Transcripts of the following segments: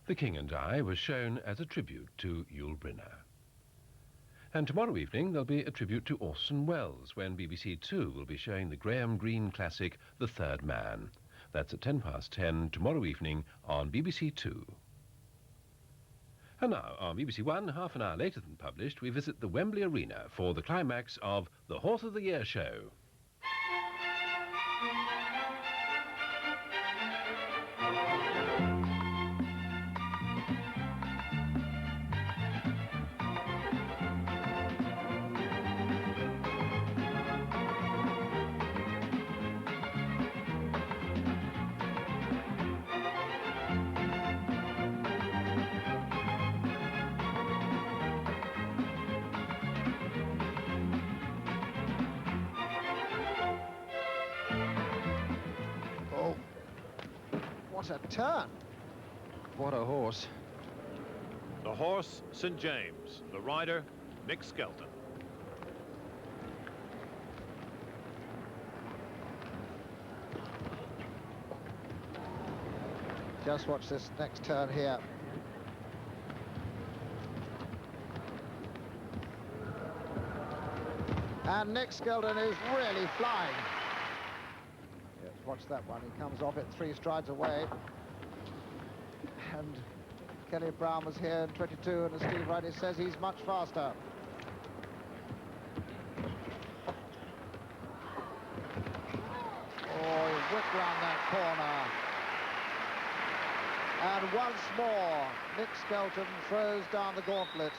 The King and I was shown as a tribute to Yul Brynner. And tomorrow evening there'll be a tribute to Orson Welles when BBC Two will be showing the Graham Greene classic The Third Man. That's at 10:10 tomorrow evening on BBC Two. And now, on BBC One, half an hour later than published, we visit the Wembley Arena for the climax of the Horse of the Year show. What a turn. What a horse. The horse, St. James. The rider, Nick Skelton. Just watch this next turn here. And Nick Skelton is really flying. Yes, watch that one. He comes off it 3 strides away. And Kelly Brown was here in 22, and as Steve rightly says, he's much faster. Oh, he whipped round that corner. And once more, Nick Skelton throws down the gauntlet.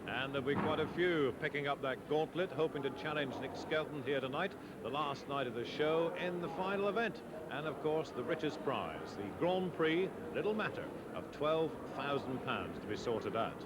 And there'll be quite a few picking up that gauntlet, hoping to challenge Nick Skelton here tonight, the last night of the show in the final event. And, of course, the richest prize, the Grand Prix Little Matter of £12,000 to be sorted out.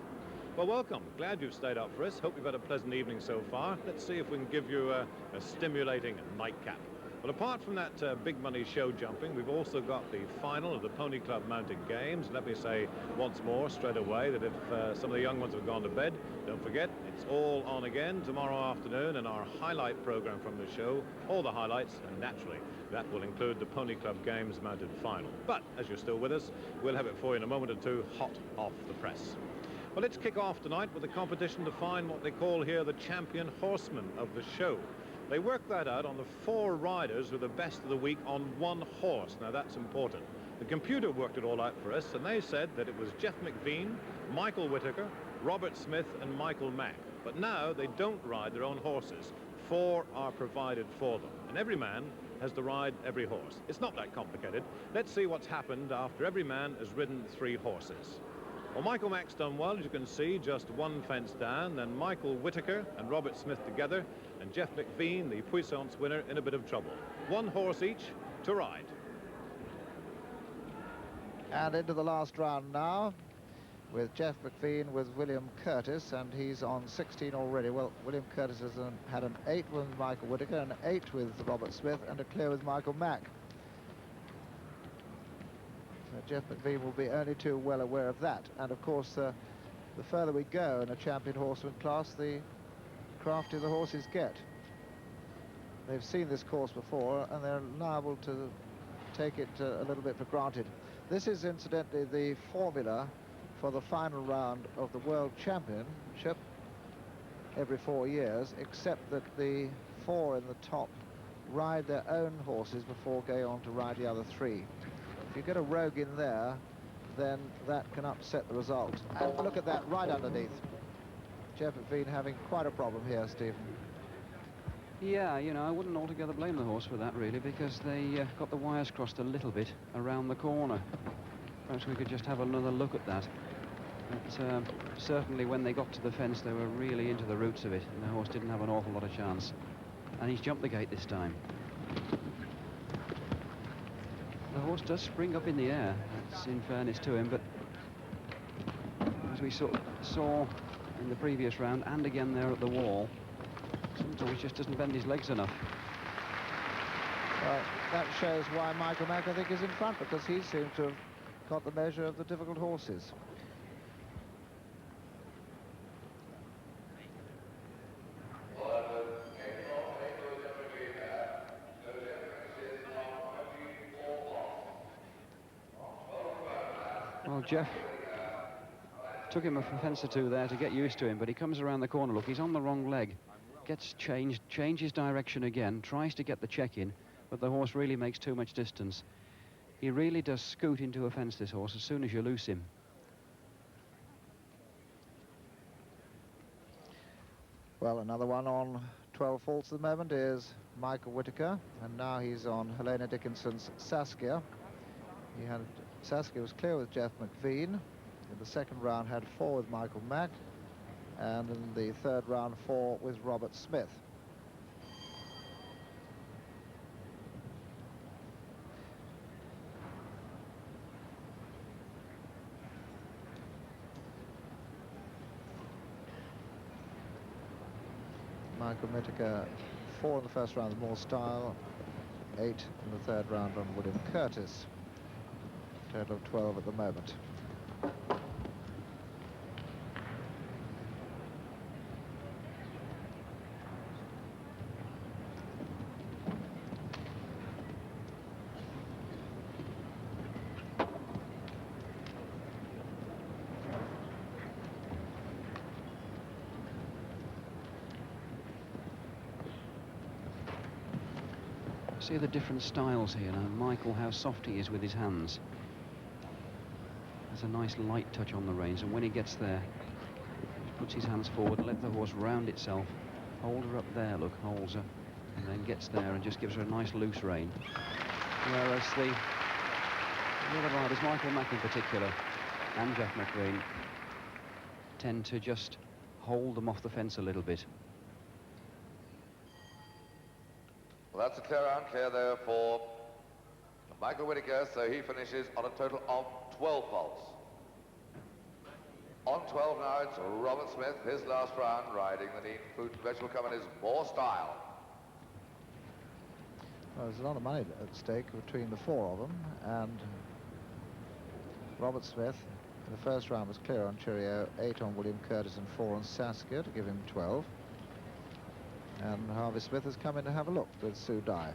Well, welcome. Glad you've stayed up for us. Hope you've had a pleasant evening so far. Let's see if we can give you a stimulating nightcap. Well, apart from that big money show jumping, we've also got the final of the Pony Club Mountain Games. Let me say once more, straight away, that if some of the young ones have gone to bed, don't forget, it's all on again tomorrow afternoon in our highlight program from the show. All the highlights, and naturally, that will include the Pony Club Games Mountain Final. But, as you're still with us, we'll have it for you in a moment or two, hot off the press. Well, let's kick off tonight with a competition to find what they call here the champion horseman of the show. They worked that out on the 4 riders who are the best of the week on 1 horse. Now, that's important. The computer worked it all out for us, and they said that it was Jeff McVean, Michael Whittaker, Robert Smith, and Michael Mack. But now they don't ride their own horses. 4 are provided for them, and every man has to ride every horse. It's not that complicated. Let's see what's happened after every man has ridden 3 horses. Well, Michael Mack's done well, as you can see, just 1 fence down. Then Michael Whittaker and Robert Smith together, and Jeff McVean, the Puissance winner, in a bit of trouble. 1 horse each to ride. And into the last round now, with Jeff McVean with William Curtis, and he's on 16 already. Well, William Curtis has had an 8 with Michael Whittaker, an 8 with Robert Smith, and a clear with Michael Mack. Jeff McVean will be only too well aware of that. And of course, the further we go in a champion horseman class, the craftier the horses get. They've seen this course before, and they're liable to take it a little bit for granted. This is incidentally the formula for the final round of the World Championship every 4 years, except that the 4 in the top ride their own horses before going on to ride the other 3. If you get a rogue in there, then that can upset the result. And look at that, right underneath. Jeff McVean having quite a problem here, Stephen. Yeah, you know, I wouldn't altogether blame the horse for that, really, because they got the wires crossed a little bit around the corner. Perhaps we could just have another look at that. But certainly when they got to the fence, they were really into the roots of it, and the horse didn't have an awful lot of chance. And he's jumped the gate this time. The horse does spring up in the air, that's in fairness to him, but as we saw in the previous round and again there at the wall, sometimes he just doesn't bend his legs enough. Well, that shows why Michael Mack, I think, is in front, because he seems to have got the measure of the difficult horses. Well, Jeff took him a fence or two there to get used to him, but he comes around the corner. Look, he's on the wrong leg. Gets changed, changes direction again, tries to get the check in, but the horse really makes too much distance. He really does scoot into a fence, this horse, as soon as you loose him. Well, another one on 12 faults at the moment is Michael Whitaker, and now he's on Helena Dickinson's Saskia. Saskia was clear with Jeff McVean. In the second round had 4 with Michael Mack, and in the third round 4 with Robert Smith. Michael Whitaker 4 in the first round with More Style, 8 in the third round on William Curtis. Total of 12 at the moment. See the different styles here now. Michael, how soft he is with his hands. There's a nice light touch on the reins, and when he gets there, he puts his hands forward, let the horse round itself, hold her up there, look, holds her, and then gets there and just gives her a nice loose rein. Whereas the other riders, Michael Mack in particular, and Jeff McVean, tend to just hold them off the fence a little bit. Well, that's a clear round, clear there for Michael Whitaker, so he finishes on a total of 12 faults. On 12 now, it's Robert Smith, his last round, riding the neat fruit and vegetable company's More Style. Well, there's a lot of money at stake between the 4 of them, and Robert Smith in the first round was clear on Cheerio, 8 on William Curtis and 4 on Saskia to give him 12. And Harvey Smith has come in to have a look with Sue Dye.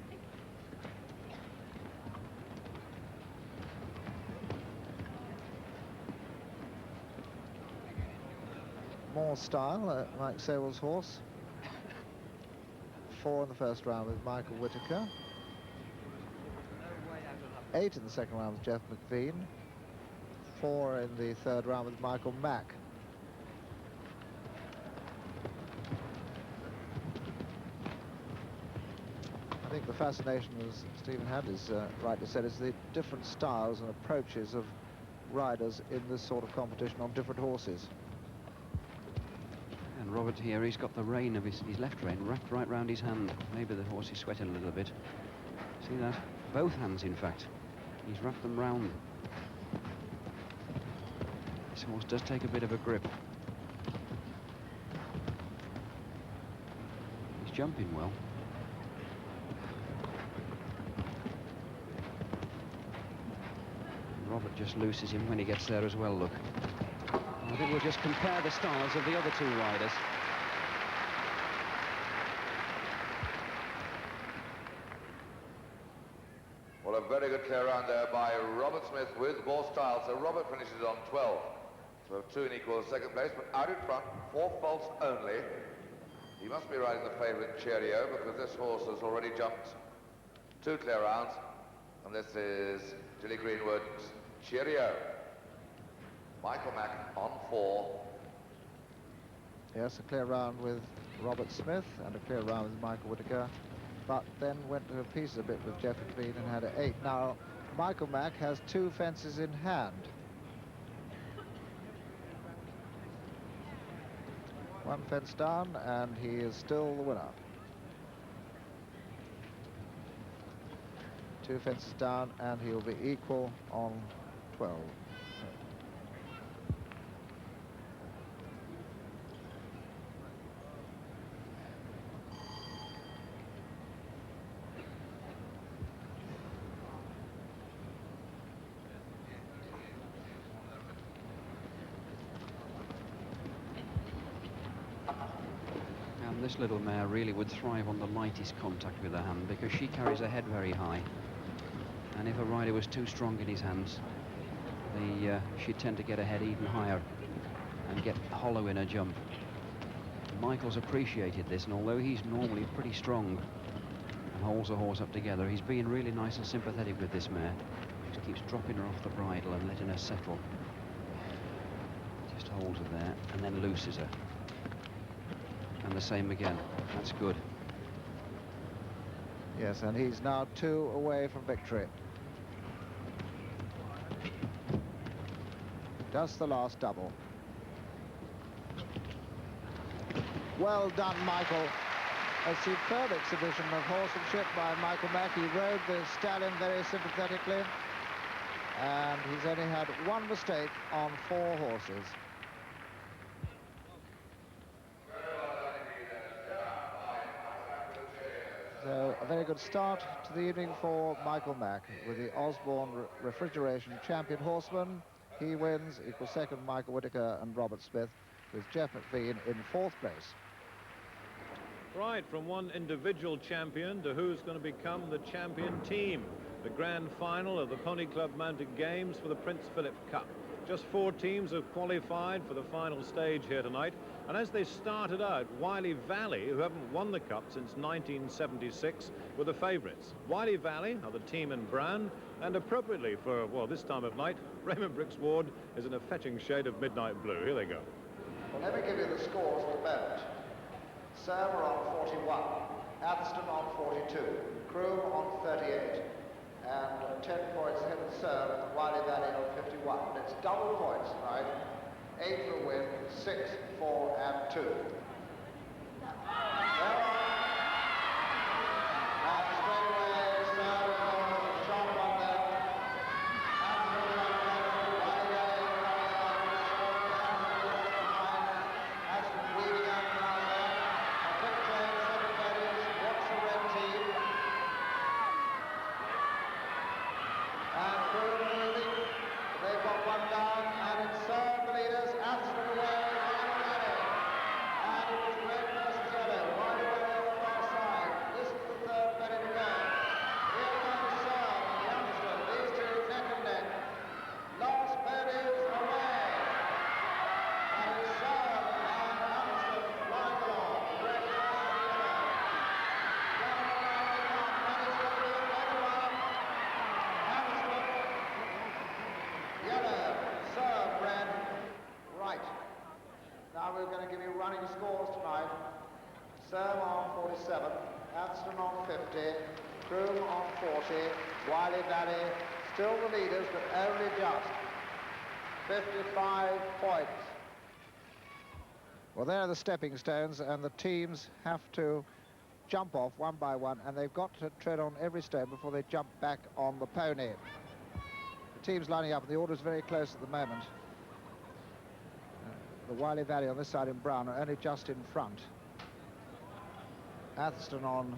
More Style, Mike Sable's horse. 4 in the first round with Michael Whitaker. 8 in the second round with Jeff McVean. 4 in the third round with Michael Mack. I think the fascination, as Stephen had rightly said, is the different styles and approaches of riders in this sort of competition on different horses. And Robert here, he's got the rein of his left rein wrapped right round his hand. Maybe the horse is sweating a little bit. See that? Both hands, in fact. He's wrapped them round. This horse does take a bit of a grip. He's jumping well. Robert just looses him when he gets there as well, look. I think we'll just compare the styles of the other 2 riders. Well, a very good clear round there by Robert Smith with More Style. So Robert finishes on 12. So 2 in equal second place, but out in front, 4 faults only. He must be riding the favourite Cheerio, because this horse has already jumped 2 clear rounds. And this is Gilly Greenwood's Cheerio. Michael Mack on 4. Yes, a clear round with Robert Smith and a clear round with Michael Whitaker, but then went to pieces a bit with Jeff McVean and had an 8. Now, Michael Mack has 2 fences in hand. 1 fence down, and he is still the winner. 2 fences down, and he'll be equal on 12. This little mare really would thrive on the lightest contact with her hand, because she carries her head very high, and if a rider was too strong in his hands, she'd tend to get ahead even higher and get hollow in her jump. Michael's appreciated this, and although he's normally pretty strong and holds the horse up together, he's being really nice and sympathetic with this mare. Just keeps dropping her off the bridle and letting her settle. Just holds her there and then looses her. And the same again. That's good. Yes, and he's now 2 away from victory. Just the last double. Well done, Michael. A superb exhibition of horsemanship by Michael Mack. He rode the stallion very sympathetically, and he's only had 1 mistake on 4 horses. So a very good start to the evening for Michael Mack with the Osborne Refrigeration Champion Horseman. He wins, equals second Michael Whitaker and Robert Smith, with Jeff McVean in 4th place. Right, from one individual champion to who's going to become the champion team. The grand final of the Pony Club Mounted Games for the Prince Philip Cup. Just 4 teams have qualified for the final stage here tonight. And as they started out, Wiley Valley, who haven't won the Cup since 1976, were the favourites. Wiley Valley are the team in brown, and appropriately for, well, this time of night, Raymond Brooks Ward is in a fetching shade of midnight blue. Here they go. Well, let me give you the scores at the moment. Server on 41, Atherstone on 42, Croom on 38, and 10 points ahead of Serve, Wiley Valley on 51. It's double points tonight, 8 for a win, 6, 4, and 2. Serve on 47, Atherstone on 50, Croom on 40, Wiley Valley still the leaders, but only just 55 points. Well, there are the stepping stones, and the teams have to jump off one by one, and they've got to tread on every stone before they jump back on the pony. The teams lining up, and the order is very close at the moment. The Wiley Valley on this side in brown are only just in front. Atherstone on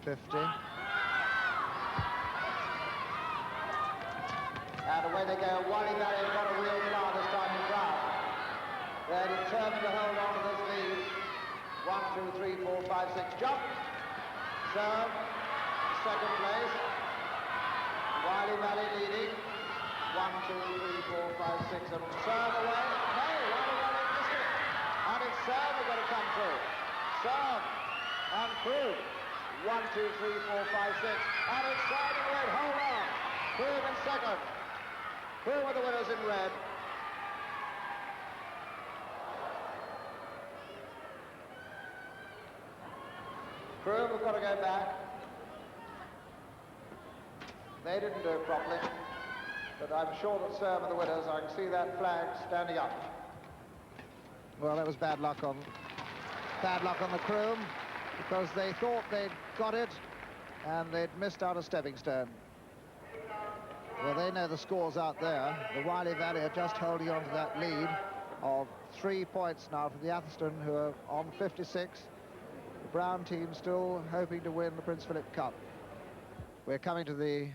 50. And away they go. Wiley Valley has got a real car this time in brown. They're determined to hold on to this lead. 1, 2, 3, 4, 5, 6, jump. Serve, second place. Wiley Valley leading. 1, 2, 3, 4, 5, 6, and serve away. No, Wiley Valley missed it. And it's Serve who's going to come through. Serve. And Croom, 1, 2, 3, 4, 5, 6, and it's Serve in red, hold on. Croom in second. Croom are the winners in red. Croom have got to go back. They didn't do it properly, but I'm sure that Serve are the winners. I can see that flag standing up. Well, that was bad luck on the Croom, because they thought they'd got it and they'd missed out a stepping stone. Well, they know the scores out there. The Wiley Valley are just holding on to that lead of 3 points now from the Atherstone, who are on 56. The brown team still hoping to win the Prince Philip Cup. We're coming to the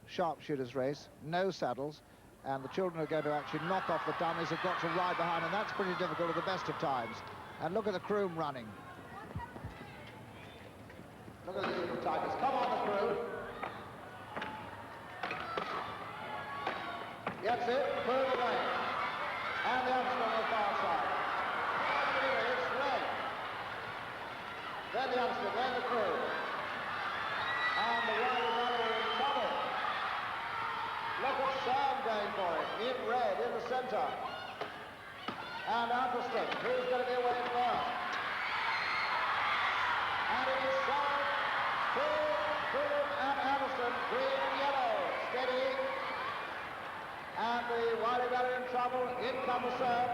sharpshooters race, no saddles, and the children who are going to actually knock off the dummies have got to ride behind, and that's pretty difficult at the best of times. And look at the Croom running. Look at the little tigers. Come on, the Croom. Gets it, through the lane. And the Amstel on the far side. It's red. Then the Amstel, then the crew. And the Wiley Valley are in trouble. Look at Sam going for it. In red, in the centre. And Amstel, who's going to be away first? And it is Sam, Crew, and Amstel, green and yellow. Steady. And the Wiley Valley in trouble. In comes the serve.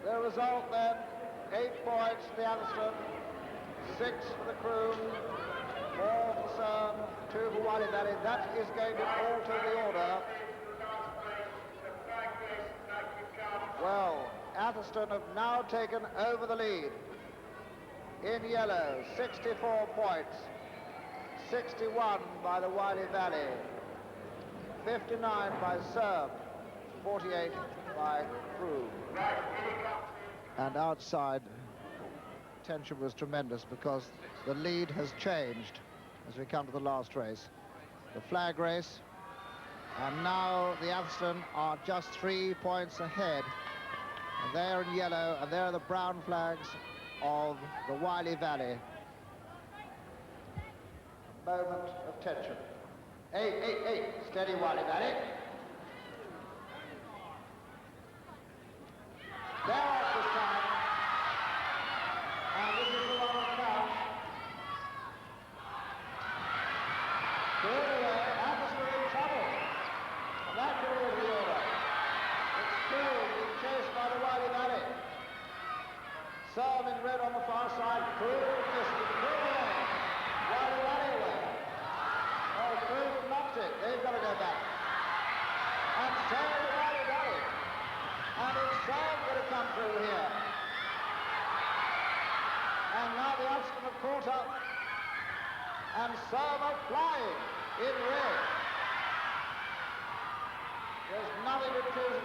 The result then, 8 points for the Amstel, 6 for the Crew, 4 for the CERN, 2 for Wiley Valley. That is going to alter the order. Well, Atherstone have now taken over the lead. In yellow, 64 points. 61 by the Wiley Valley. 59 by CERN. 48 by Crew. And outside, tension was tremendous because the lead has changed as we come to the last race. The flag race. And now the Atherstone are just 3 points ahead. And they're in yellow, and there are the brown flags of the Wiley Valley. A moment of tension. 8. Steady, Wiley Valley. They're off this time. And this is the one on count. Clear away, Atherstone in trouble. And that could be the order. It's still being chased by the Wiley Valley. Serve in red on the far side. Crew distance. Crew away. Wiley Valley away. Oh, Crew knocked it. They've got to go back. And so the Wiley Valley. And it's Serve going to come through here. And now the Amstel have caught up. And Serve are flying in red. There's nothing to choose